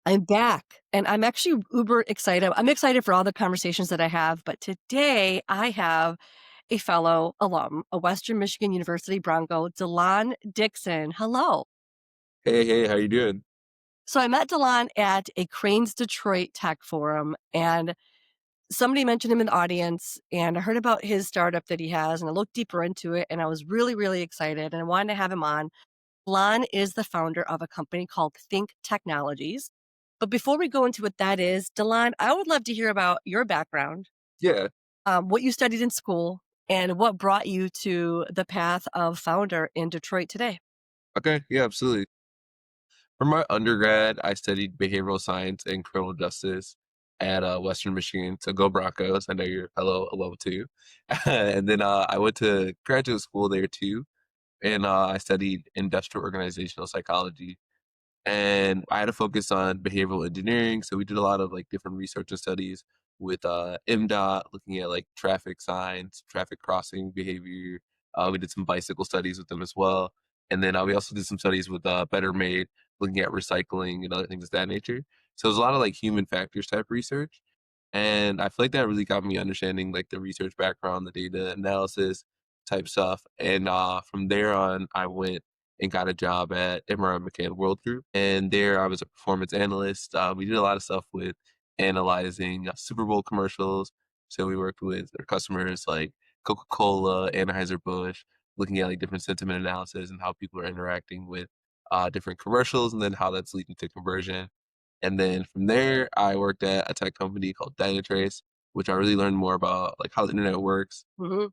I'm back and I'm actually uber excited. I'm excited for all the conversations that I have, but today I have a fellow alum, a Western Michigan University Bronco, De'Lon Dixon. Hello. Hey, hey, how you doing? So I met De'Lon at a Cranes Detroit Tech Forum, and somebody mentioned him in the audience, and I heard about his startup that he has, and I looked deeper into it, and I was really, really excited, and I wanted to have him on. Lon is the founder of a company called Think Technologies. But before we go into what that is, Delon, I would love to hear about your background, Yeah. what you studied in school, and what brought you to the path of founder in Detroit today. Okay. Yeah, absolutely. For my undergrad, I studied behavioral science and criminal justice at Western Michigan. So go Broncos. I know you're a fellow level two. And then I went to graduate school there too. And I studied industrial organizational psychology. And I had a focus on behavioral engineering. So we did a lot of like different research and studies with MDOT, looking at like traffic signs, traffic crossing behavior. We did some bicycle studies with them as well. And then we also did some studies with Better Made, looking at recycling and other things of that nature. So there's a lot of like human factors type research. And I feel like that really got me understanding like the research background, the data analysis type stuff. And from there on, I went and got a job at MRI McCann World Group. And there I was a performance analyst. We did a lot of stuff with analyzing Super Bowl commercials. So we worked with their customers like Coca-Cola, Anheuser-Busch, looking at like different sentiment analysis and how people are interacting with different commercials and then how that's leading to conversion. And then from there, I worked at a tech company called Dynatrace, which I really learned more about like how the internet works, Mhm.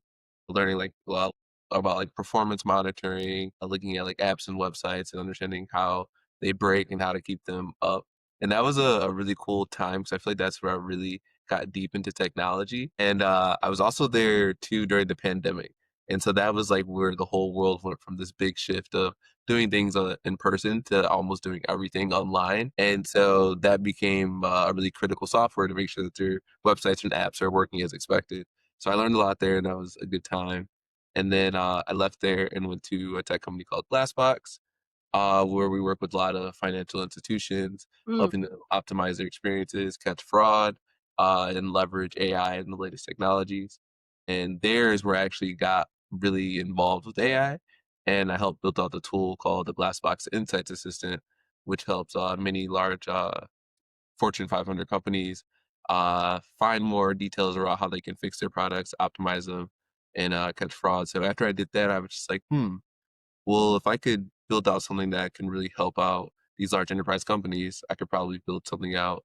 learning like a lot about like performance monitoring, looking at like apps and websites and understanding how they break and how to keep them up. And that was a really cool time because I feel like that's where I really got deep into technology. And I was also there too during the pandemic. And so that was like where the whole world went from this big shift of doing things in person to almost doing everything online. And so that became a really critical software to make sure that their websites and apps are working as expected. So I learned a lot there, and that was a good time. And then I left there and went to a tech company called Glassbox, where we work with a lot of financial institutions, Mm. helping them optimize their experiences, catch fraud, and leverage AI and the latest technologies. And there is where I actually got really involved with AI, and I helped build out the tool called the Glassbox Insights Assistant, which helps many large Fortune 500 companies find more details around how they can fix their products, optimize them, and catch fraud. So after I did that, I was just like, well, if I could build out something that can really help out these large enterprise companies, I could probably build something out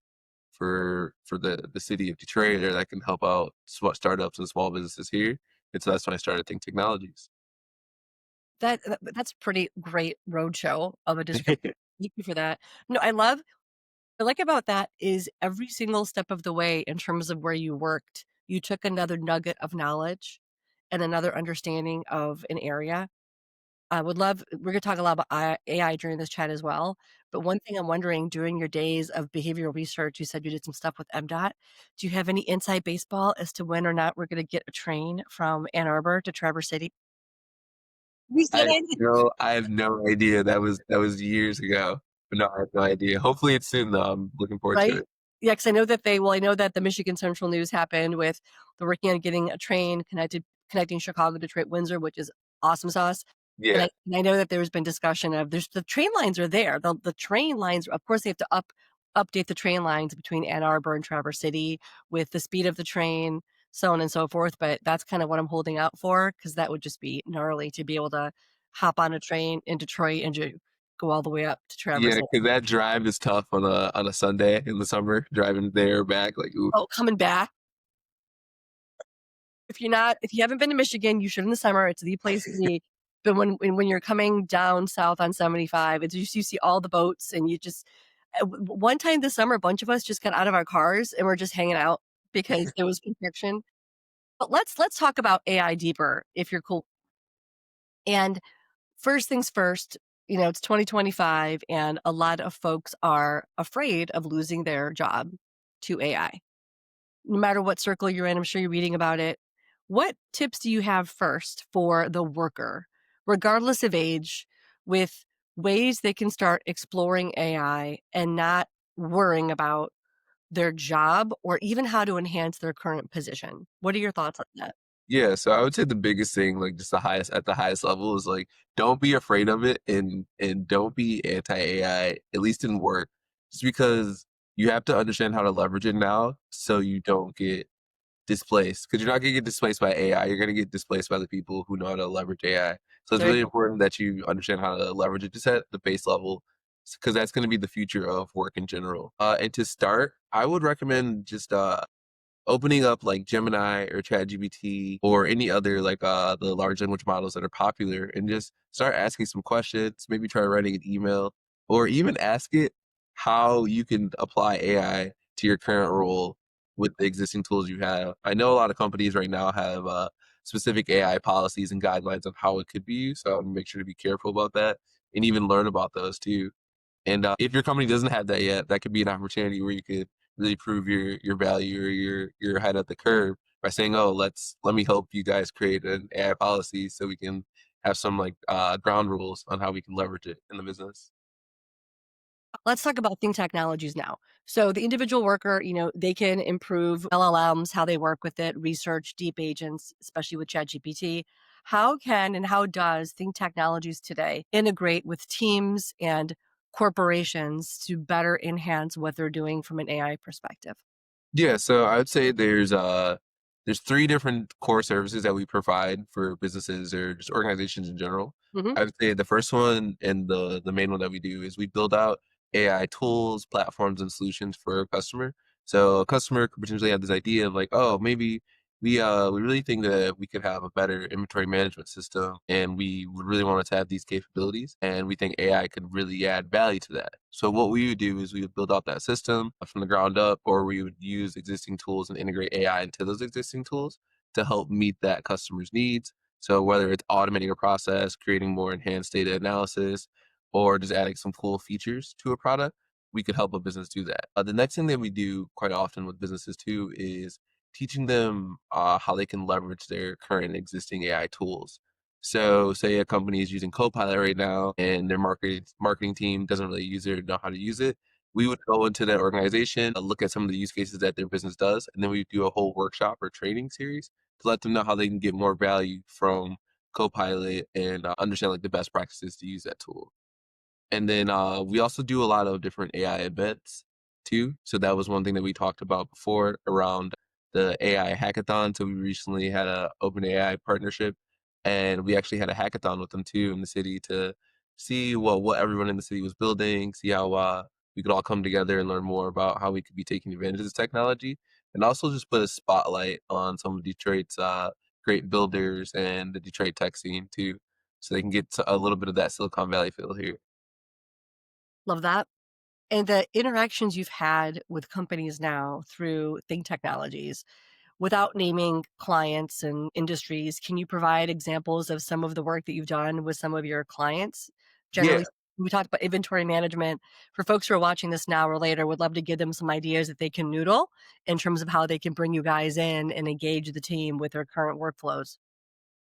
for the city of Detroit, or that can help out startups and small businesses here. And so that's when I started Think Technologies. That's pretty great roadshow of a description. Thank you for that. No, what I like about that is every single step of the way in terms of where you worked, you took another nugget of knowledge and another understanding of an area. I would love we're gonna talk a lot about AI during this chat as well, but one thing I'm wondering during your days of behavioral research, you said you did some stuff with MDOT. Do you have any inside baseball as to when or not we're gonna get a train from Ann Arbor to Traverse City? We said it, I have no idea. That was years ago. But no, I have no idea. Hopefully it's soon though. I'm looking forward to right? it. Yeah, because I know that the Michigan Central News happened with they're working on getting a train connecting Chicago, Detroit, Windsor, which is awesome sauce. And Yeah. I know that there's been discussion of there's the train lines are there. The train lines, of course, they have to update the train lines between Ann Arbor and Traverse City with the speed of the train, so on and so forth. But that's kind of what I'm holding out for because that would just be gnarly to be able to hop on a train in Detroit and go all the way up to Traverse Yeah, City. because that drive is tough on a Sunday in the summer, driving there or back. Like, oof. Oh, coming back. If you haven't been to Michigan, you should in the summer. It's the place to be. But when you're coming down south on 75, it's just you see all the boats and you just one time this summer, a bunch of us just got out of our cars and we're just hanging out because there was construction. But let's talk about AI deeper if you're cool. And first things first, it's 2025 and a lot of folks are afraid of losing their job to AI. No matter what circle you're in, I'm sure you're reading about it. What tips do you have first for the worker, regardless of age, with ways they can start exploring AI and not worrying about their job or even how to enhance their current position. What are your thoughts on that? Yeah, so I would say the biggest thing, like just the highest level is like don't be afraid of it and don't be anti-AI, at least in work. Just because you have to understand how to leverage it now so you don't get displaced. Because you're not gonna get displaced by AI, you're gonna get displaced by the people who know how to leverage AI. So it's There you really go. important that you understand how to leverage it just at the base level because that's gonna be the future of work in general. And to start, I would recommend just opening up like Gemini or ChatGPT or any other like the large language models that are popular and just start asking some questions, maybe try writing an email or even ask it how you can apply AI to your current role with the existing tools you have. I know a lot of companies right now have specific AI policies and guidelines on how it could be used, so make sure to be careful about that and even learn about those too. And if your company doesn't have that yet, that could be an opportunity where you could really prove your value or your ahead of the curve by saying, "Oh, let me help you guys create an AI policy so we can have some like ground rules on how we can leverage it in the business." Let's talk about think technologies now. So the individual worker, they can improve LLMs, how they work with it, research deep agents, especially with ChatGPT. How can and how does think technologies today integrate with teams and corporations to better enhance what they're doing from an AI perspective? Yeah, so I would say there's 3 different core services that we provide for businesses or just organizations in general. Hmm. I would say the first one and the main one that we do is we build out AI tools, platforms, and solutions for a customer. So a customer could potentially have this idea of like, "Oh, maybe we really think that we could have a better inventory management system, and we would really want it to have these capabilities, and we think AI could really add value to that." So what we would do is we would build out that system from the ground up, or we would use existing tools and integrate AI into those existing tools to help meet that customer's needs. So whether it's automating a process, creating more enhanced data analysis, or just adding some cool features to a product, we could help a business do that. The next thing that we do quite often with businesses too is teaching them how they can leverage their current existing AI tools. So, say a company is using Copilot right now, and their marketing team doesn't really use it or know how to use it. We would go into that organization, look at some of the use cases that their business does, and then we do a whole workshop or training series to let them know how they can get more value from Copilot and understand like the best practices to use that tool. And then, we also do a lot of different AI events too. So that was one thing that we talked about before around the AI hackathon. So we recently had a OpenAI partnership, and we actually had a hackathon with them too in the city to see what everyone in the city was building, see how we could all come together and learn more about how we could be taking advantage of this technology, and also just put a spotlight on some of Detroit's great builders and the Detroit tech scene too, so they can get a little bit of that Silicon Valley feel here. Love that. And the interactions you've had with companies now through think technologies, without naming clients and industries, can you provide examples of some of the work that you've done with some of your clients? Yeah. Generally, we talked about inventory management. For folks who are watching this now or later, would love to give them some ideas that they can noodle in terms of how they can bring you guys in and engage the team with their current workflows.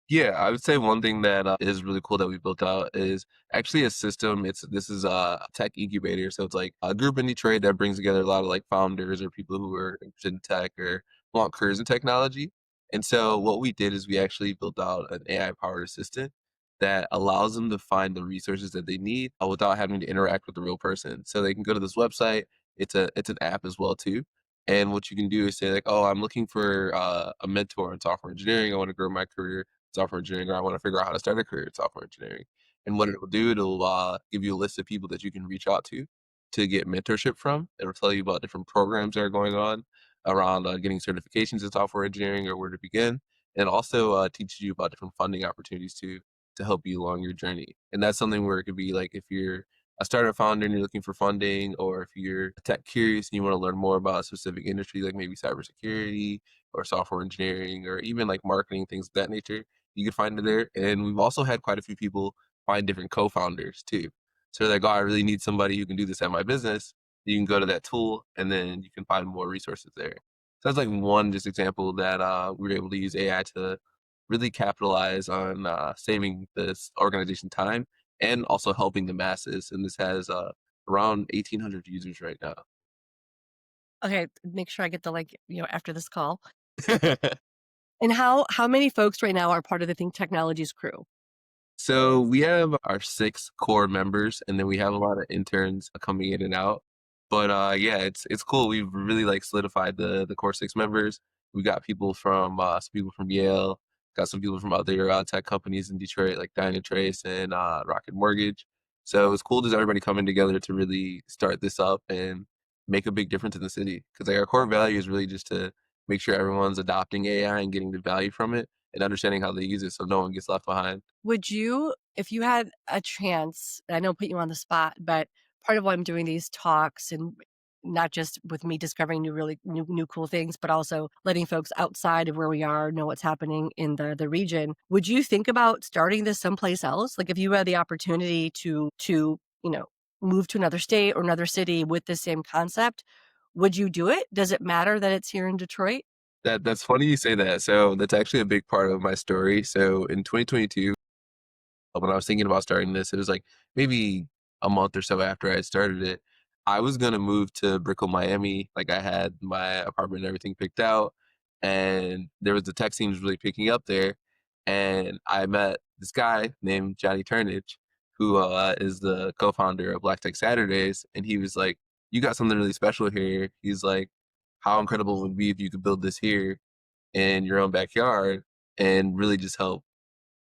Yeah, I would say one thing that is really cool that we built out is actually a system. This is a tech incubator, so it's like a group in Detroit that brings together a lot of like founders or people who are interested in tech or want careers in technology. And so what we did is we actually built out an AI powered assistant that allows them to find the resources that they need without having to interact with the real person. So they can go to this website. It's an app as well too. And what you can do is say like, oh, I'm looking for a mentor in software engineering. I want to grow my career software engineering, or I want to figure out how to start a career in software engineering. And what it will do, it'll give you a list of people that you can reach out to get mentorship from. It'll tell you about different programs that are going on around getting certifications in software engineering or where to begin. And it also teaches you about different funding opportunities to help you along your journey. And that's something where it could be like if you're a startup founder and you're looking for funding, or if you're tech curious and you want to learn more about a specific industry, like maybe cybersecurity or software engineering, or even like marketing, things of that nature, you can find it there. And we've also had quite a few people find different co-founders too. So they're like, oh, I really need somebody who can do this at my business. You can go to that tool and then you can find more resources there. So that's like one just example that we were able to use AI to really capitalize on saving this organization time and also helping the masses. And this has around 1,800 users right now. Okay, make sure I get the link, after this call. And how many folks right now are part of the Think Technologies crew? So we have our 6 core members, and then we have a lot of interns coming in and out. But, yeah, it's cool. We've really, like, solidified the core 6 members. We got people from, some people from Yale, got some people from other, tech companies in Detroit, like Dynatrace and, Rocket Mortgage. So it's cool just everybody coming together to really start this up and make a big difference in the city. Because like, our core value is really just to make sure everyone's adopting AI and getting the value from it and understanding how they use it so no one gets left behind. Would you, if you had a chance, I know put you on the spot, but part of why I'm doing these talks and not just with me discovering really new cool things, but also letting folks outside of where we are know what's happening in the region. Would you think about starting this someplace else? Like if you had the opportunity to move to another state or another city with the same concept, would you do it? Does it matter that it's here in Detroit? That's funny you say that. So that's actually a big part of my story. So in 2022, when I was thinking about starting this, it was like maybe a month or so after I had started it. I was gonna move to Brickell, Miami. Like I had my apartment and everything picked out, and there was the tech scene was really picking up there. And I met this guy named Johnny Turnage, who is the co-founder of Black Tech Saturdays, and he was like, "You got something really special here." He's like, "How incredible it would be if you could build this here in your own backyard and really just help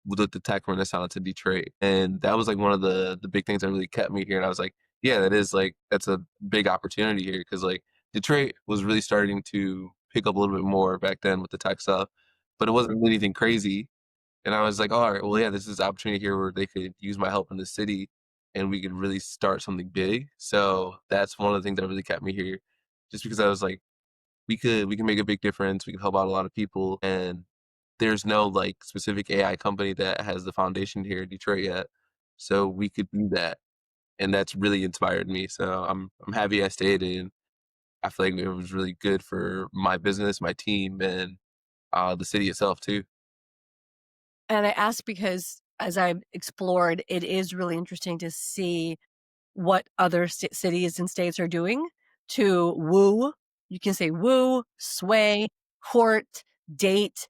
with the tech renaissance in Detroit." And that was like one of the big things that really kept me here. And I was like, yeah, that's a big opportunity here because like Detroit was really starting to pick up a little bit more back then with the tech stuff, but it wasn't really anything crazy. And I was like, all right, well, yeah, this is an opportunity here where they could use my help in the city and we could really start something big. So that's one of the things that really kept me here, just because I was like, we can make a big difference. We can help out a lot of people, and there's no like specific AI company that has the foundation here in Detroit yet. So we could do that, and that's really inspired me. So I'm happy I stayed, and I feel like it was really good for my business, my team, and the city itself too. And I ask because as I've explored, it is really interesting to see what other cities and states are doing to woo, you can say woo, sway, court, date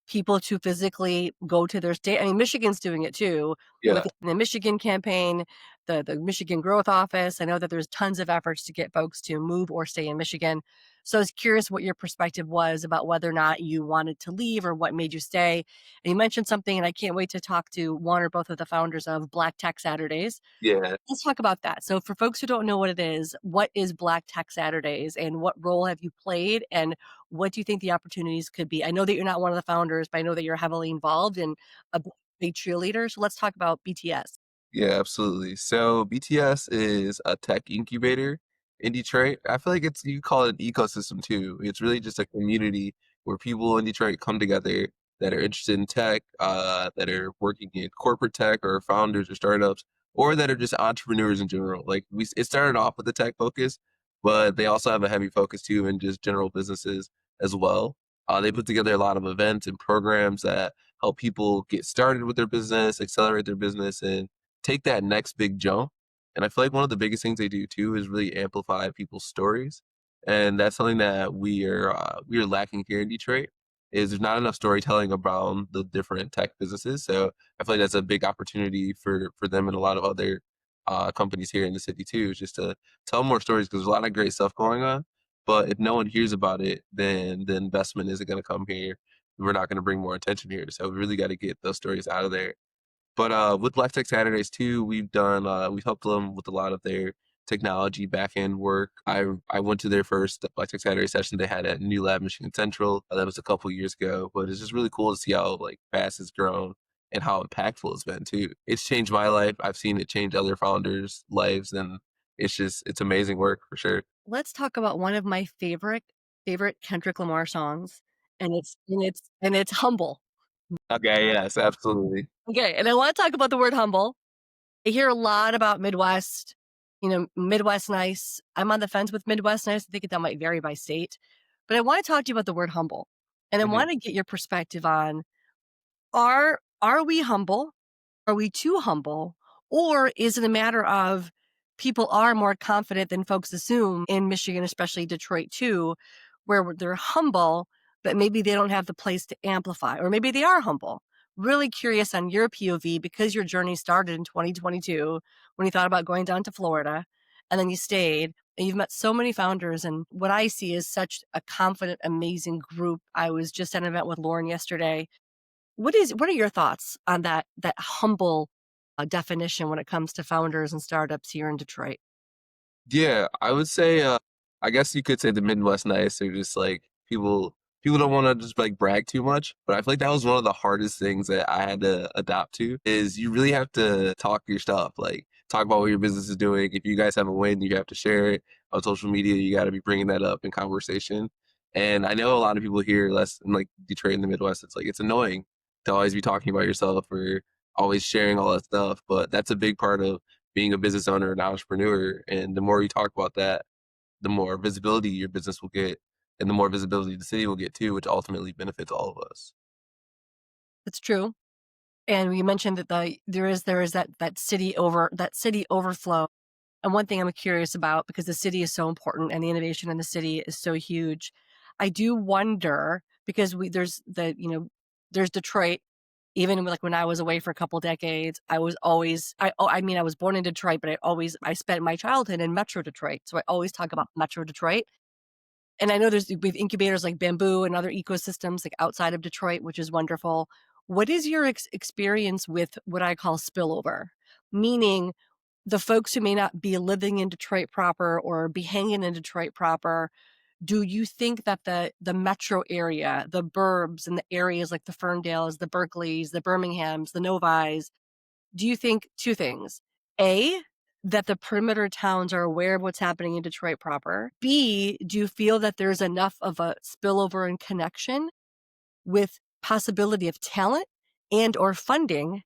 people to physically go to their state. I mean, Michigan's doing it too with Yeah, the Michigan campaign, the Michigan Growth Office. I know that there's tons of efforts to get folks to move or stay in Michigan. So I was curious what your perspective was about whether or not you wanted to leave or what made you stay. And you mentioned something, and I can't wait to talk to one or both of the founders of Black Tech Saturdays. yeah. Let's talk about that. So for folks who don't know what is Black Tech Saturdays and what role have you played and what do you think the opportunities could be? I know that you're not one of the founders, but I know that you're heavily involved and a big cheerleader. So let's talk about BTS. Yeah, absolutely. So BTS is a tech incubator in Detroit. I feel like it's you could call it an ecosystem too. It's really just a community where people in Detroit come together that are interested in tech, that are working in corporate tech or founders or startups, or that are just entrepreneurs in general. Like it started off with the tech focus, but they also have a heavy focus too in just general businesses as well. They put together a lot of events and programs that help people get started with their business, accelerate their business, and take that next big jump. And I feel like one of the biggest things they do too is really amplify people's stories. And that's something that we are lacking here in Detroit. Is there's not enough storytelling around the different tech businesses. So I feel like that's a big opportunity for them and a lot of other companies here in the city too, is just to tell more stories because there's a lot of great stuff going on. But if no one hears about it, then the investment isn't going to come here. We're not going to bring more attention here. So we really got to get those stories out of there. But with Black Tech Saturdays too, we've helped them with a lot of their technology back end work. I went to their first Black Tech Saturday session they had at New Lab Michigan Central. That was a couple years ago, but it's just really cool to see how like fast it's grown and how impactful it's been too. It's changed my life. I've seen it change other founders' lives, and it's amazing work for sure. Let's talk about one of my favorite Kendrick Lamar songs, and it's Humble. Okay, yes, absolutely. Okay, and I want to talk about the word humble. I hear a lot about Midwest, Midwest nice. I'm on the fence with Midwest nice. I think that might vary by state. But I want to talk to you about the word humble. And I Mhm. want to get your perspective on are we humble? Are we too humble? Or is it a matter of people are more confident than folks assume in Michigan, especially Detroit too, where they're humble, but maybe they don't have the place to amplify, or maybe they are humble. Really curious on your POV because your journey started in 2022 when you thought about going down to Florida and then you stayed and you've met so many founders. And what I see is such a confident, amazing group. I was just at an event with Lauren yesterday. What are your thoughts on that humble definition when it comes to founders and startups here in Detroit? Yeah, I would say, I guess you could say the Midwest nice or just like people don't want to just like brag too much. But I feel like that was one of the hardest things that I had to adapt to is you really have to talk your stuff, like talk about what your business is doing. If you guys have a win, you have to share it on social media. You got to be bringing that up in conversation. And I know a lot of people here, less in like Detroit in the Midwest, it's like it's annoying to always be talking about yourself or always sharing all that stuff. But that's a big part of being a business owner and entrepreneur. And the more you talk about that, the more visibility your business will get, and the more visibility the city will get too, which ultimately benefits all of us. It's true. And you mentioned that there is that city overflow. And one thing I'm curious about, because the city is so important and the innovation in the city is so huge, I do wonder because there's Detroit. Even like when I was away for a couple decades, I was always I mean I was born in Detroit, but I spent my childhood in Metro Detroit. So I always talk about Metro Detroit. And I know we've incubators like Bamboo and other ecosystems like outside of Detroit, which is wonderful. What is your experience with what I call spillover? Meaning the folks who may not be living in Detroit proper or be hanging in Detroit proper, do you think that the metro area, the burbs and the areas like the Ferndales, the Berkeleys, the Birminghams, the Novis, do you think 2 things? A, that the perimeter towns are aware of what's happening in Detroit proper? B, do you feel that there's enough of a spillover and connection with possibility of talent and or funding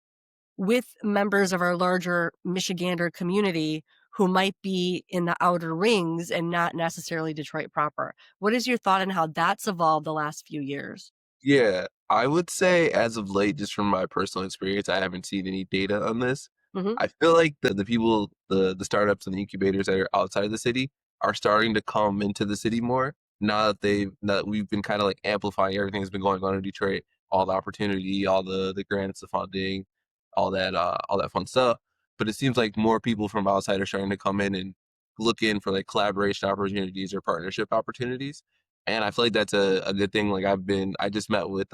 with members of our larger Michigander community who might be in the outer rings and not necessarily Detroit proper? What is your thought on how that's evolved the last few years? Yeah, I would say as of late, just from my personal experience, I haven't seen any data on this. Mhm. I feel like the people, the startups and the incubators that are outside of the city are starting to come into the city more now that we've been kind of like amplifying everything that's been going on in Detroit, all the opportunity, all the grants, the funding, all that fun stuff. But it seems like more people from outside are starting to come in and look in for like collaboration opportunities or partnership opportunities. And I feel like that's a good thing. Like I just met with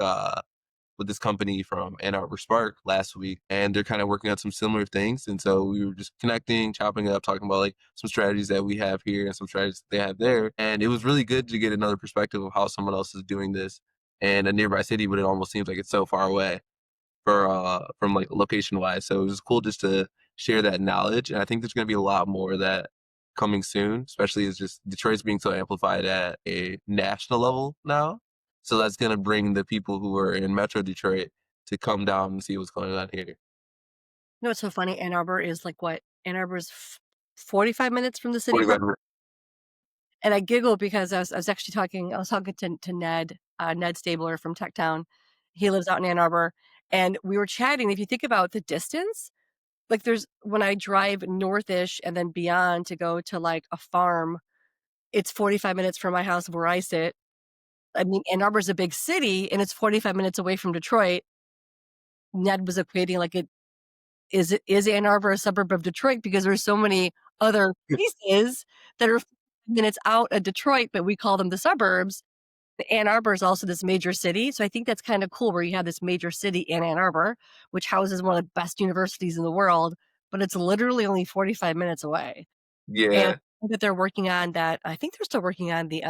this company from Ann Arbor Spark last week, and they're kind of working on some similar things. And so we were just connecting, chopping it up, talking about like some strategies that we have here and some strategies that they have there. And it was really good to get another perspective of how someone else is doing this in a nearby city, but it almost seems like it's so far away for from like location wise. So it was cool just to share that knowledge. And I think there's gonna be a lot more of that coming soon, especially as just Detroit's being so amplified at a national level now. So that's gonna bring the people who are in Metro Detroit to come down and see what's going on here. You know what's so funny? Ann Arbor is like what? Ann Arbor is 45 minutes from the city 45 proper. And I giggled because I was talking to Ned, Ned Stabler from Tech Town. He lives out in Ann Arbor, and we were chatting. If you think about the distance, like there's when I drive northish and then beyond to go to like a farm, it's 45 minutes from my house where I sit. I mean, Ann Arbor's a big city and it's 45 minutes away from Detroit. Ned was equating like is Ann Arbor a suburb of Detroit because there's so many other pieces that are minutes out of Detroit, but we call them the suburbs. Ann Arbor is also this major city, so I think that's kind of cool where you have this major city in Ann Arbor, which houses one of the best universities in the world, but it's literally only 45 minutes away. And Yeah. that they're working on that. I think they're still working on the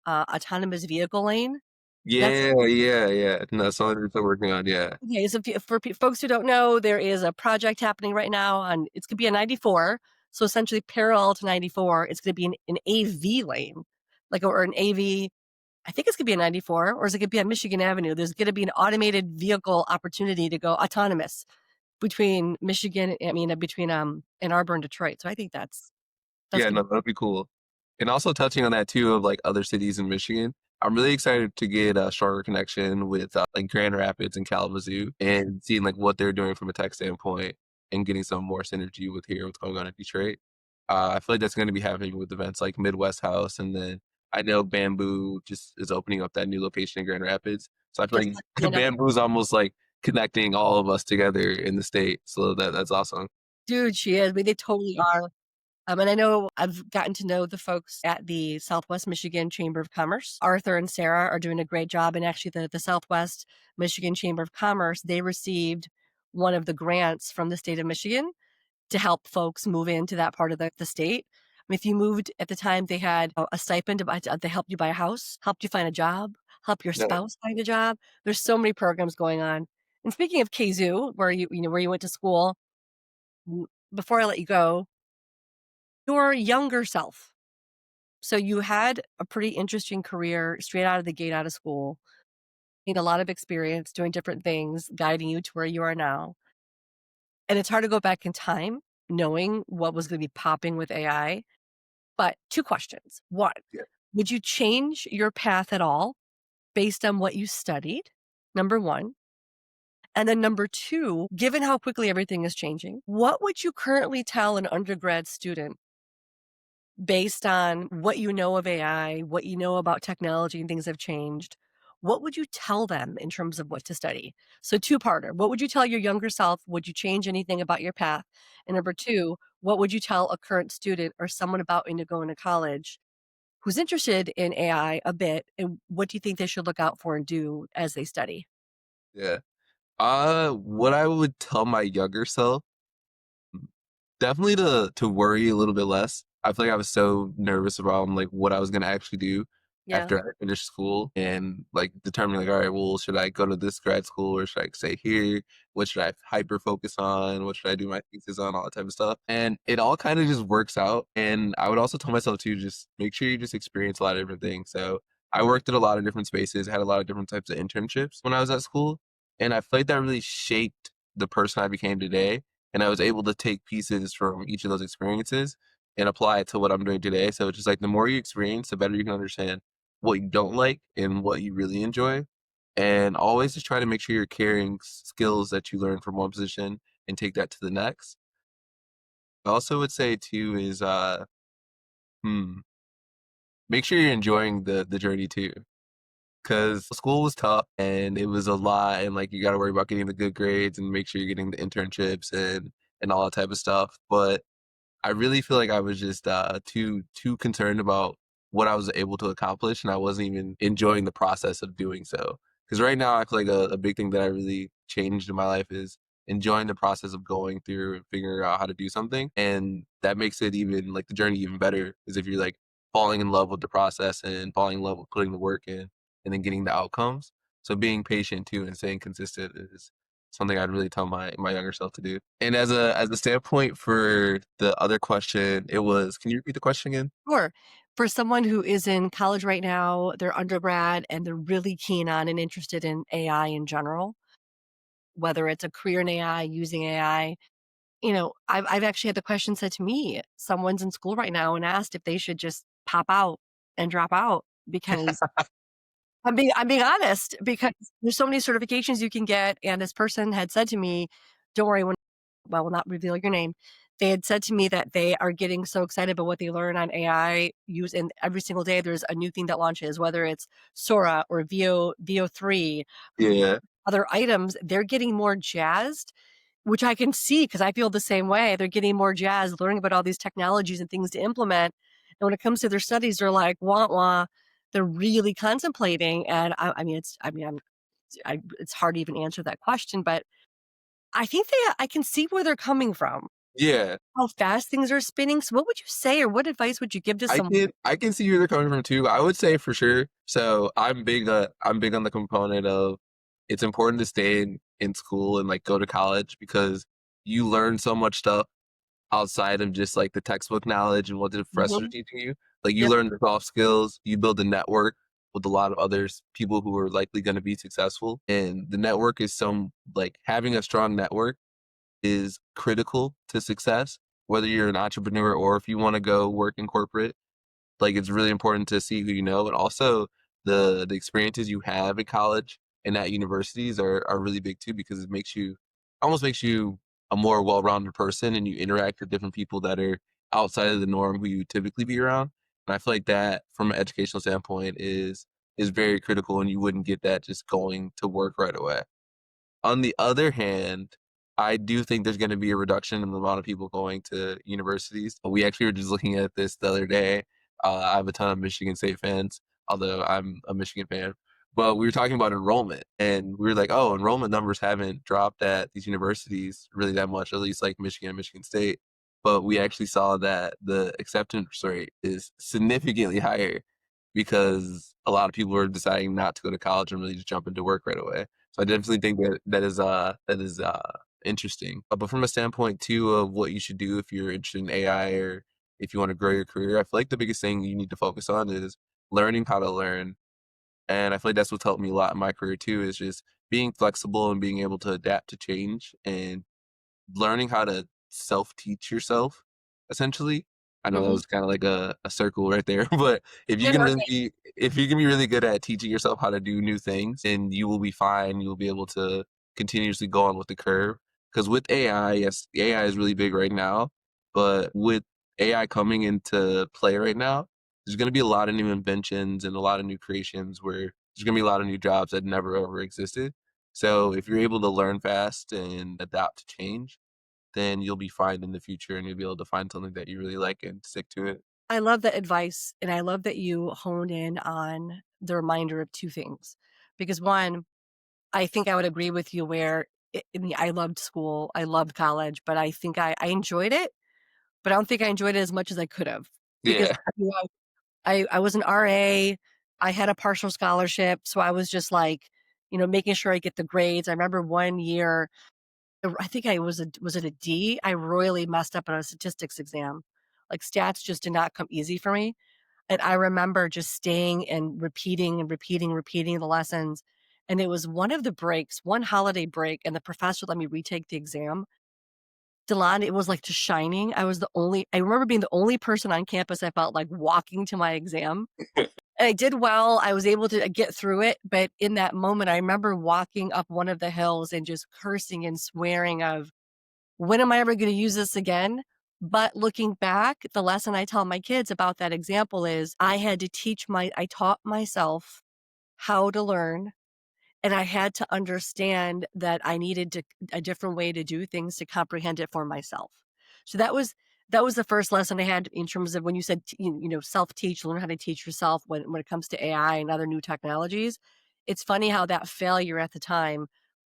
autonomous vehicle lane. That's Yeah, yeah, yeah. No, that's something we're still working on, yeah. okay. So for folks who don't know, there is a project happening right now on it's going to be a 94. So essentially parallel to 94, it's going to be an AV lane, like or an AV. I think it's gonna be a 94, or is it gonna be on Michigan Avenue? There's gonna be an automated vehicle opportunity to go autonomous between between, Ann Arbor and Detroit, so I think that's Yeah, gonna no, that'd be cool. And also touching on that too of like other cities in Michigan, I'm really excited to get a stronger connection with like Grand Rapids and Kalamazoo and seeing like what they're doing from a tech standpoint and getting some more synergy with here what's going on in Detroit. I feel like that's gonna be happening with events like Midwest House, and then I know Bamboo just is opening up that new location in Grand Rapids. So I feel Yes, like yeah, no, Bamboo's almost like connecting all of us together in the state. So that's awesome. dude, she is. I mean, they totally are. And I know I've gotten to know the folks at the Southwest Michigan Chamber of Commerce. Arthur and Sarah are doing a great job, and actually, the Southwest Michigan Chamber of Commerce, they received one of the grants from the state of Michigan to help folks move into that part of the state. I mean, if you moved at the time, they had a stipend to buy, they helped you buy a house, helped you find a job, help your Yeah, spouse find a job. There's so many programs going on. And speaking of KZoo, where where you went to school, before I let you go, your younger self. So you had a pretty interesting career straight out of the gate out of school, gained a lot of experience doing different things, guiding you to where you are now. And it's hard to go back in time knowing what was going to be popping with AI. But two questions. One, yeah, would you change your path at all based on what you studied? Number one. And then number two, given how quickly everything is changing, what would you currently tell an undergrad student based on what you know of AI, what you know about technology and things have changed? What would you tell them in terms of what to study? So, two-parter. What would you tell your younger self? Would you change anything about your path? And number two, what would you tell a current student or someone about to go into college who's interested in AI a bit, and what do you think they should look out for and do as they study? yeah. What I would tell my younger self, definitely to worry a little bit less. I feel like I was so nervous about, like, what I was gonna actually do Yeah. after I finished school and, like, determining, like, "Alright, well, should I go to this grad school or should I stay here? What should I hyper focus on? What should I do my thesis on?" All that type of stuff, and it all kinda just works out, and I would also tell myself to just make sure you just experience a lot of different things. So, I worked at a lot of different spaces, had a lot of different types of internships when I was at school, and I feel like that really shaped the person I became today, and I was able to take pieces from each of those experiences and apply it to what I'm doing today. So it's just like the more you experience, the better you can understand what you don't like and what you really enjoy. And always just try to make sure you're carrying skills that you learn from one position and take that to the next. I also would say too is hmm, make sure you're enjoying the journey too. Cause school was tough and it was a lot and like you gotta worry about getting the good grades and make sure you're getting the internships and all that type of stuff. But I really feel like I was just, too concerned about what I was able to accomplish, and I wasn't even enjoying the process of doing so. Because right now, I feel like a big thing that I really changed in my life is enjoying the process of going through and figuring out how to do something, and that makes it even like, the journey even better, is if you're, like, falling in love with the process and falling in love with putting the work in and then getting the outcomes. So being patient too and staying consistent is something I'd really tell my younger self to do. And as a standpoint for the other question, it was can you repeat the question again? Sure. For someone who is in college right now, they're undergrad and they're really keen on and interested in AI in general, whether it's a career in AI, using AI. I've actually had the question said to me, someone's in school right now and asked if they should just pop out and drop out because I'm being honest because there's so many certifications you can get, and this person had said to me, "Don't worry, when well, I will not reveal your name." They had said to me that they are getting so excited about what they learn on AI use, and every single day there's a new thing that launches, whether it's Sora or VO3, Yeah. other items, they're getting more jazzed, which I can see because I feel the same way. They're getting more jazzed, learning about all these technologies and things to implement. And when it comes to their studies, they're like, wah, wah. They're really contemplating. And it's hard to even answer that question, but I can see where they're coming from, Yeah. how fast things are spinning. So, what would you say, or what advice would you give to someone? I can see where they're coming from too. I would say for sure. So I'm big on the component of it's important to stay in school and like go to college because you learn so much stuff outside of just like the textbook knowledge and what the professors are Mhm. teaching you. Like you Yep. learn the soft skills, you build a network with a lot of others, people who are likely going to be successful. And the network is so like having a strong network is critical to success, whether you're an entrepreneur or if you want to go work in corporate. Like it's really important to see who you know, and also the experiences you have in college and at universities are really big too because it makes you almost makes you a more well-rounded person and you interact with different people that are outside of the norm who you typically be around. And I feel like that from an educational standpoint is very critical and you wouldn't get that just going to work right away. On the other hand, I do think there's gonna be a reduction in the amount of people going to universities. We actually were just looking at this the other day. I have a ton of Michigan State fans, although I'm a Michigan fan. But we were talking about enrollment, and we were like, "Oh, enrollment numbers haven't dropped at these universities really that much, at least like Michigan and Michigan State." But we actually saw that the acceptance rate is significantly higher because a lot of people are deciding not to go to college and really just jump into work right away. So I definitely think that interesting. But from a standpoint too of what you should do if you're interested in AI or if you want to grow your career, I feel like the biggest thing you need to focus on is learning how to learn. And I feel like that's what's helped me a lot in my career too, is just being flexible and being able to adapt to change and learning how to self-teach yourself, essentially. I know that Mhm. was kinda like a circle right there, but No, no, okay. if you can be really good at teaching yourself how to do new things, then you will be fine, you'll be able to continuously go on with the curve. Because with AI, yes, the AI is really big right now, but with AI coming into play right now, there's gonna be a lot of new inventions and a lot of new creations where there's gonna be a lot of new jobs that never ever existed. So if you're able to learn fast and adapt to change, then you'll be fine in the future and you'll be able to find something that you really like and stick to it. I love that advice, and I love that you honed in on the reminder of 2 things. Because 1, I think I would agree with you where I loved school, I loved college, but I think I enjoyed it, but I don't think I enjoyed it as much as I could have. Because, Yeah. you know, I was an RA, I had a partial scholarship, so I was just like, making sure I get the grades. I remember one year, I think I was it a D? I royally messed up on a statistics exam. Like, stats just did not come easy for me, and I remember just staying and repeating and repeating, repeating the lessons, and it was one of the breaks, one holiday break, and the professor let me retake the exam. De'Lon, it was like just shining. I remember being the only person on campus I felt like walking to my exam. And I did well, I was able to get through it, but in that moment, I remember walking up one of the hills and just cursing and swearing of, "When am I ever gonna use this again?" But looking back, the lesson I tell my kids about that example is I taught myself how to learn, and I had to understand that I needed a different way to do things to comprehend it for myself. So that was the first lesson I had in terms of when you said, self-teach, learn how to teach yourself when it comes to AI and other new technologies. It's funny how that failure at the time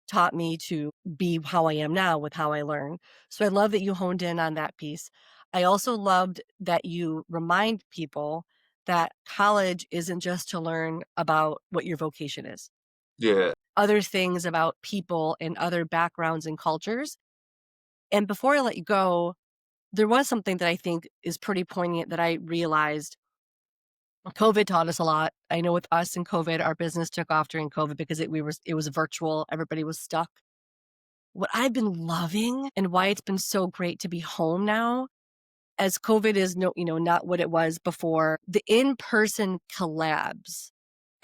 taught me to be how I am now with how I learn. So I love that you honed in on that piece. I also loved that you remind people that college isn't just to learn about what your vocation is, Yeah. other things about people and other backgrounds and cultures. And before I let you go, there was something that I think is pretty poignant that I realized. COVID taught us a lot. I know with us and COVID, our business took off during COVID because it was virtual. Everybody was stuck. What I've been loving and why it's been so great to be home now, as COVID is not what it was before, the in-person collabs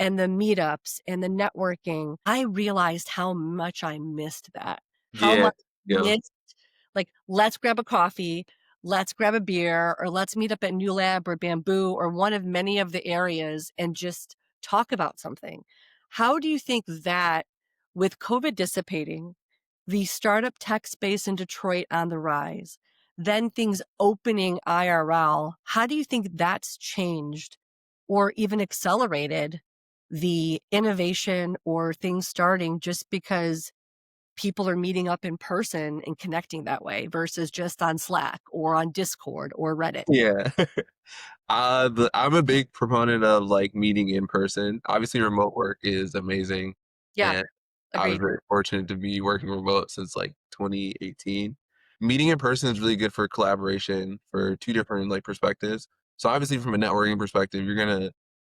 and the meetups and the networking, I realized how much I missed that. How Yeah. much I Yeah. missed, like, let's grab a coffee, let's grab a beer, or let's meet up at New Lab or Bamboo or one of many of the areas and just talk about something. How do you think that, with COVID dissipating, the startup tech space in Detroit on the rise, then things opening IRL, how do you think that's changed or even accelerated the innovation or things starting just because people are meeting up in person and connecting that way versus just on Slack or on Discord or Reddit? Yeah. I'm a big proponent of like meeting in person. Obviously, remote work is amazing, Yeah, and I was agreed. very fortunate to be working remote since like 2018. Meeting in person is really good for collaboration for two different like perspectives. So obviously, from a networking perspective,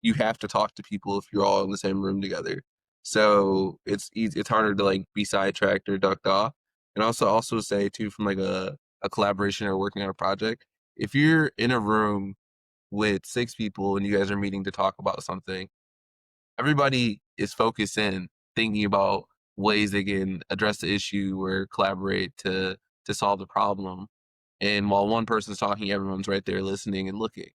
you have to talk to people if you're all in the same room together. So it's harder to like be sidetracked or ducked off. And also say too from like a collaboration or working on a project, if you're in a room with 6 people and you guys are meeting to talk about something, everybody is focused in thinking about ways they can address the issue or collaborate to solve the problem. And while one person's talking, everyone's right there listening and looking.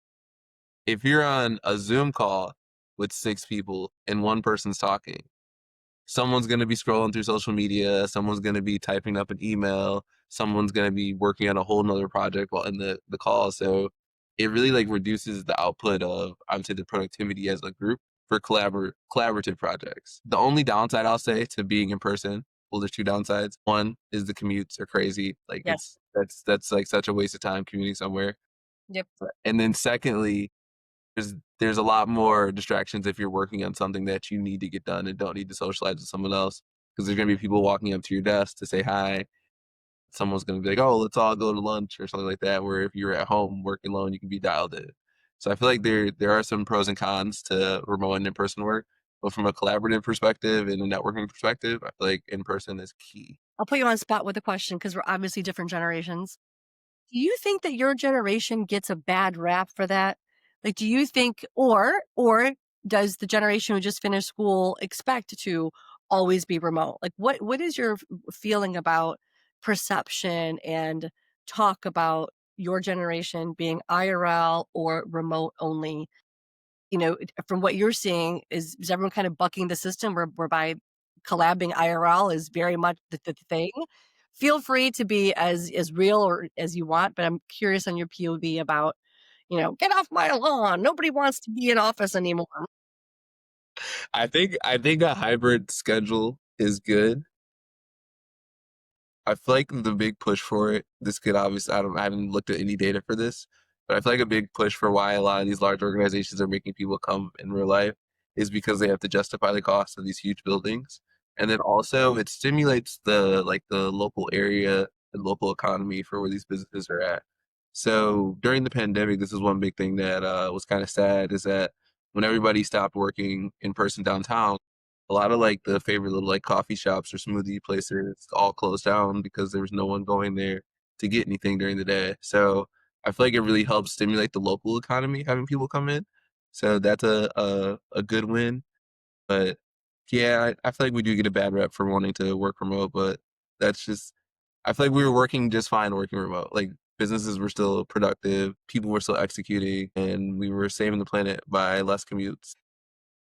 If you're on a Zoom call with 6 people and one person's talking, someone's gonna be scrolling through social media, someone's gonna be typing up an email, someone's gonna be working on a whole nother project while in the call. So it really like reduces the output of, I would say, the productivity as a group for collaborative projects. The only downside I'll say to being in person, well, there's two downsides. One is the commutes are crazy. Like Yes. that's like such a waste of time commuting somewhere. Yep. And then secondly, there's a lot more distractions if you're working on something that you need to get done and don't need to socialize with someone else because there's gonna be people walking up to your desk to say hi. Someone's gonna be like, "Oh, let's all go to lunch" or something like that. Where if you're at home working alone, you can be dialed in. So I feel like there are some pros and cons to remote and in person work, but from a collaborative perspective and a networking perspective, I feel like in person is key. I'll put you on the spot with a question because we're obviously different generations. Do you think that your generation gets a bad rap for that? Like, do you think, or does the generation who just finished school expect to always be remote? Like, what is your feeling about perception and talk about your generation being IRL or remote only? From what you're seeing, is everyone kind of bucking the system whereby collabing IRL is very much the thing? Feel free to be as real or as you want, but I'm curious on your POV about, get off my lawn. Nobody wants to be in office anymore. I think a hybrid schedule is good. I feel like the big push for it, this could obviously, I haven't looked at any data for this, but I feel like a big push for why a lot of these large organizations are making people come in real life is because they have to justify the cost of these huge buildings. And then also it stimulates the local area and local economy for where these businesses are at. So during the pandemic, this is one big thing that was kind of sad is that when everybody stopped working in person downtown, a lot of like the favorite little like coffee shops or smoothie places all closed down because there was no one going there to get anything during the day. So I feel like it really helps stimulate the local economy having people come in. So that's a good win. But yeah, I feel like we do get a bad rep for wanting to work remote, but that's just I feel like we were working just fine working remote. Like businesses were still productive, people were still executing, and we were saving the planet by less commutes.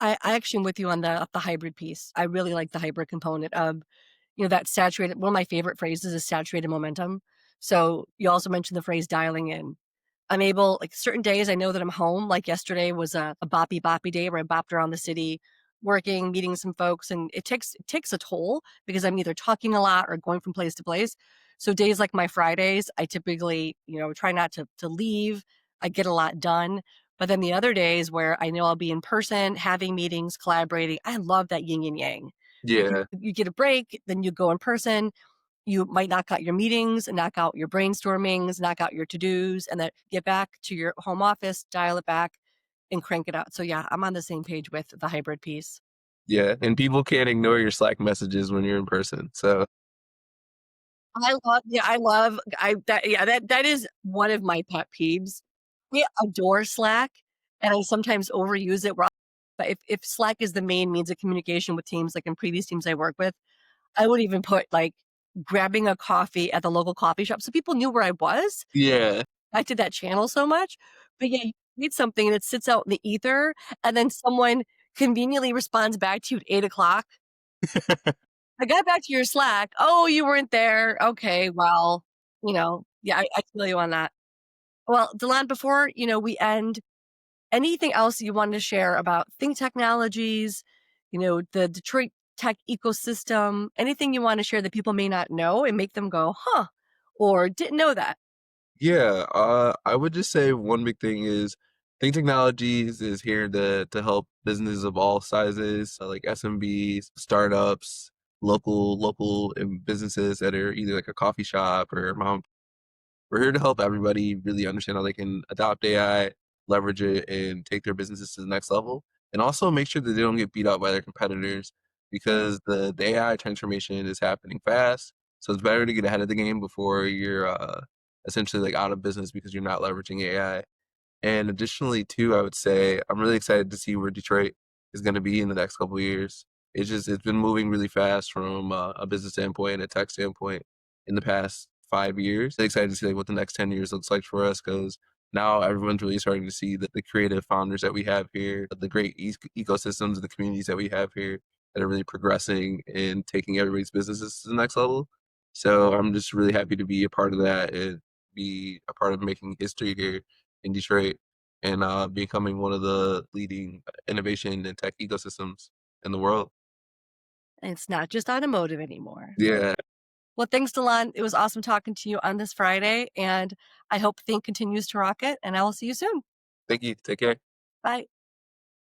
I actually am with you on the hybrid piece. I really like the hybrid component of, that saturated. One of my favorite phrases is saturated momentum. So you also mentioned the phrase dialing in. I'm able, like certain days I know that I'm home. Like yesterday was a boppy boppy day where I bopped around the city, working, meeting some folks, and it takes a toll because I'm either talking a lot or going from place to place. So days like my Fridays, I typically, try not to leave. I get a lot done. But then the other days where I know I'll be in person, having meetings, collaborating, I love that yin and yang. Yeah. You get a break, then you go in person, you might knock out your meetings, knock out your brainstormings, knock out your to-dos, and then get back to your home office, dial it back, and crank it out. So yeah, I'm on the same page with the hybrid piece. Yeah, and people can't ignore your Slack messages when you're in person. So I love I that yeah, that is one of my pet peeves. I adore Slack, and I sometimes overuse it. But if Slack is the main means of communication with teams, like in previous teams I work with, I would even put like grabbing a coffee at the local coffee shop so people knew where I was. yeah. I did that channel so much. But yeah, you read something and it sits out in the ether, and then someone conveniently responds back to you at 8 o'clock. I got back to your Slack. Oh, you weren't there. Okay, well, yeah, I feel you on that. Well, De'Lon, before we end, anything else you wanted to share about think technologies, the Detroit tech ecosystem, anything you want to share that people may not know and make them go, huh, or didn't know that? Yeah, I would just say one big thing is Think Technologies is here to help businesses of all sizes, so like SMBs, startups, local businesses that are either like a coffee shop or mom. We're here to help everybody really understand how they can adopt AI, leverage it, and take their businesses to the next level, and also make sure that they don't get beat out by their competitors because the AI transformation is happening fast. So it's better to get ahead of the game before you're essentially like out of business because you're not leveraging AI. And additionally, too, I would say I'm really excited to see where Detroit is going to be in the next couple of years. It's been moving really fast from a business standpoint and a tech standpoint in the past 5 years. Excited to see like what the next 10 years looks like for us because now everyone's really starting to see that the creative founders that we have here, the great ecosystems, the communities that we have here that are really progressing and taking everybody's businesses to the next level. So I'm just really happy to be a part of that and be a part of making history here in Detroit and becoming one of the leading innovation and tech ecosystems in the world. And it's not just automotive anymore. Yeah. Well, thanks, De'Lon. It was awesome talking to you on this Friday, and I hope Think continues to rocket, and I will see you soon. Thank you. Take care. Bye.